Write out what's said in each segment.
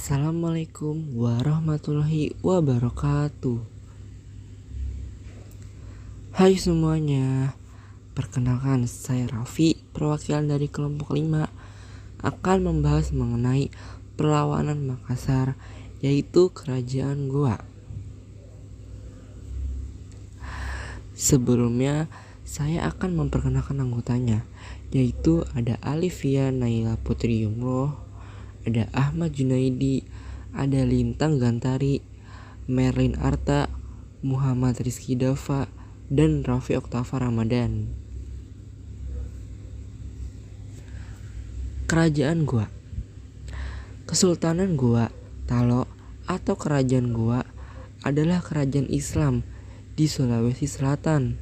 Assalamualaikum warahmatullahi wabarakatuh. Hai semuanya, perkenalkan saya Raffi, perwakilan dari kelompok 5, akan membahas mengenai perlawanan Makassar, yaitu Kerajaan Goa. Sebelumnya, saya akan memperkenalkan anggotanya, yaitu ada Alivia Naila Putri Yumroh, ada Ahmad Junaidi, ada Lintang Gantari, Merlin Arta, Muhammad Rizky Dava, dan Raffi Oktava Ramadan. Kerajaan Goa. Kesultanan Goa Talo atau Kerajaan Goa adalah kerajaan Islam di Sulawesi Selatan.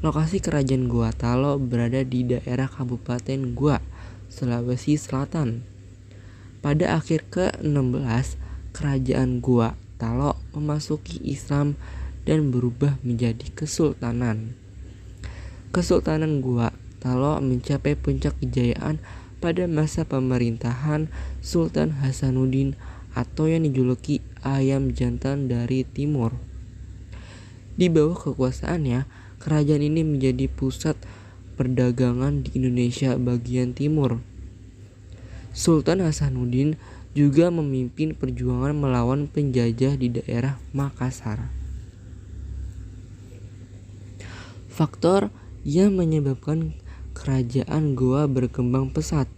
Lokasi Kerajaan Goa Talo berada di daerah Kabupaten Goa, Sulawesi Selatan. Pada akhir ke-16, Kerajaan Goa Talo memasuki Islam dan berubah menjadi kesultanan. Kesultanan Goa Talo mencapai puncak kejayaan pada masa pemerintahan Sultan Hasanuddin atau yang dijuluki Ayam Jantan dari Timur. Di bawah kekuasaannya, kerajaan ini menjadi pusat perdagangan di Indonesia bagian timur. Sultan Hasanuddin juga memimpin perjuangan melawan penjajah di daerah Makassar. Faktor yang menyebabkan kerajaan Goa berkembang pesat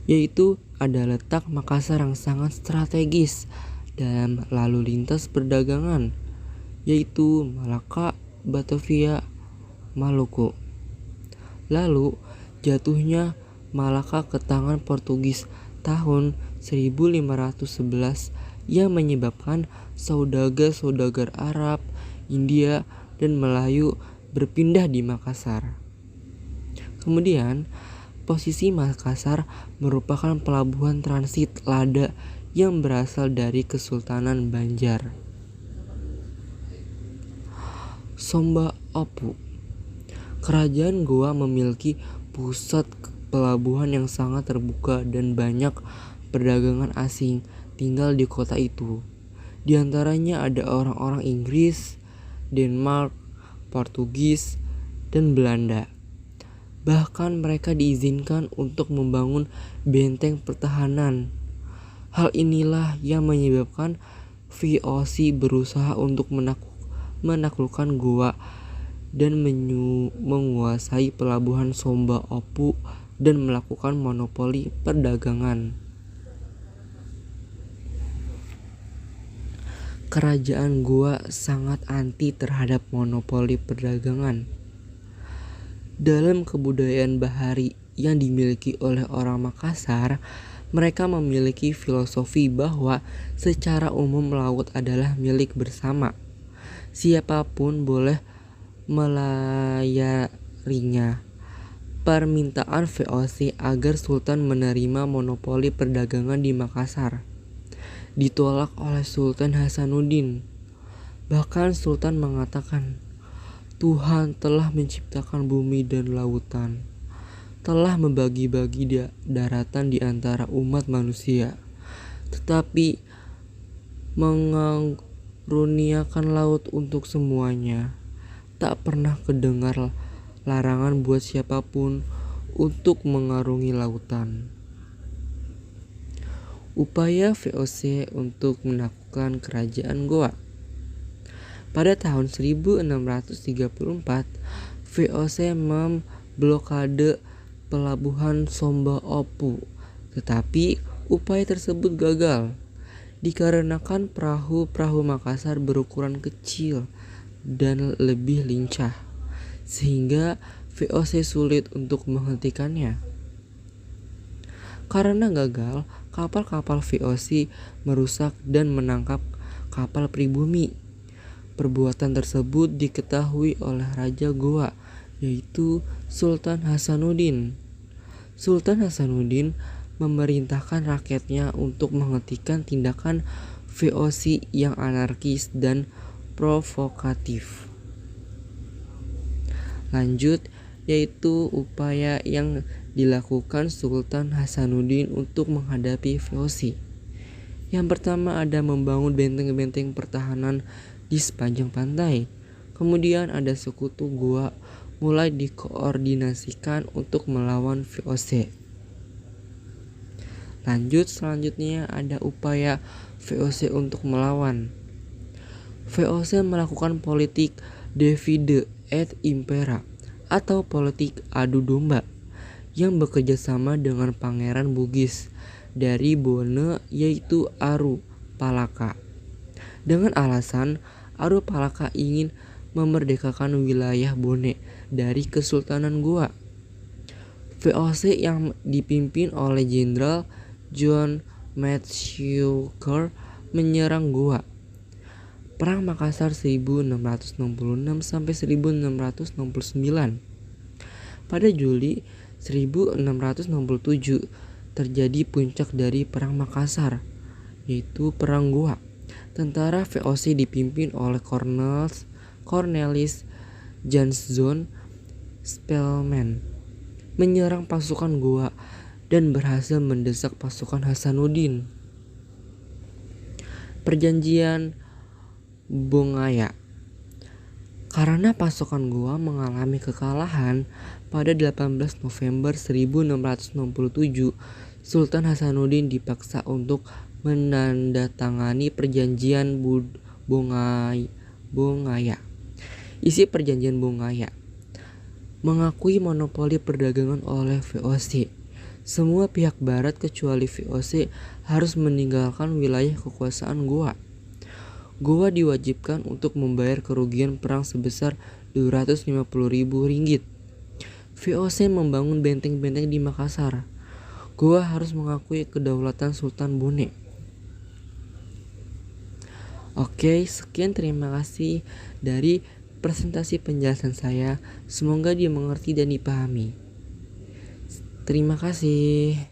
yaitu ada letak Makassar yang sangat strategis dalam lalu lintas perdagangan, yaitu Malaka, Batavia, Maluku. Lalu jatuhnya Malaka ke tangan Portugis tahun 1511 yang menyebabkan saudagar-saudagar Arab, India, dan Melayu berpindah di Makassar. Kemudian, posisi Makassar merupakan pelabuhan transit lada yang berasal dari Kesultanan Banjar. Somba Opu. Kerajaan Goa memiliki pusat pelabuhan yang sangat terbuka dan banyak perdagangan asing tinggal di kota itu. Di antaranya ada orang-orang Inggris, Denmark, Portugis, dan Belanda. Bahkan mereka diizinkan untuk membangun benteng pertahanan. Hal inilah yang menyebabkan VOC berusaha untuk menaklukkan Goa dan menguasai pelabuhan Somba Opu dan melakukan monopoli perdagangan. Kerajaan Goa sangat anti terhadap monopoli perdagangan. Dalam kebudayaan bahari yang dimiliki oleh orang Makassar, mereka memiliki filosofi bahwa secara umum laut adalah milik bersama. Siapapun boleh melayarinya. Permintaan VOC agar Sultan menerima monopoli perdagangan di Makassar ditolak oleh Sultan Hasanuddin. Bahkan Sultan mengatakan, Tuhan telah menciptakan bumi dan lautan, telah membagi-bagi daratan di antara umat manusia, tetapi mengaruniakan laut untuk semuanya. Tak pernah kedengar larangan buat siapapun untuk mengarungi lautan. Upaya VOC untuk menaklukkan kerajaan Goa. Pada tahun 1634, VOC memblokade pelabuhan Somba Opu, tetapi upaya tersebut gagal dikarenakan perahu-perahu Makassar berukuran kecil dan lebih lincah, sehingga VOC sulit untuk menghentikannya. Karena gagal, kapal-kapal VOC merusak dan menangkap kapal pribumi. Perbuatan tersebut diketahui oleh Raja Goa, yaitu Sultan Hasanuddin. Sultan Hasanuddin memerintahkan rakyatnya untuk menghentikan tindakan VOC yang anarkis dan provokatif. Lanjut, yaitu upaya yang dilakukan Sultan Hasanuddin untuk menghadapi VOC. Yang pertama ada membangun benteng-benteng pertahanan di sepanjang pantai. Kemudian ada sekutu gua mulai dikoordinasikan untuk melawan VOC. Selanjutnya ada upaya VOC untuk melawan. VOC melakukan politik divide et impera atau politik adu domba yang bekerja sama dengan Pangeran Bugis dari Bone yaitu Aru Palaka. Dengan alasan Aru Palaka ingin memerdekakan wilayah Bone dari Kesultanan Goa. VOC yang dipimpin oleh Jenderal John Matsuyker menyerang Goa. Perang Makassar 1666 sampai 1669. Pada Juli 1667 terjadi puncak dari Perang Makassar, yaitu Perang Goa. Tentara VOC dipimpin oleh Cornelis Janszoon Spelman menyerang pasukan Goa dan berhasil mendesak pasukan Hasanuddin. Perjanjian Bongaya. Karena pasukan Goa mengalami kekalahan pada 18 November 1667, Sultan Hasanuddin dipaksa untuk menandatangani perjanjian Bongaya. Isi perjanjian Bongaya mengakui monopoli perdagangan oleh VOC. Semua pihak barat kecuali VOC harus meninggalkan wilayah kekuasaan Goa. Goa diwajibkan untuk membayar kerugian perang sebesar 250.000 ringgit. VOC membangun benteng-benteng di Makassar. Goa harus mengakui kedaulatan Sultan Bone. Oke, sekian, terima kasih dari presentasi penjelasan saya. Semoga dimengerti dan dipahami. Terima kasih.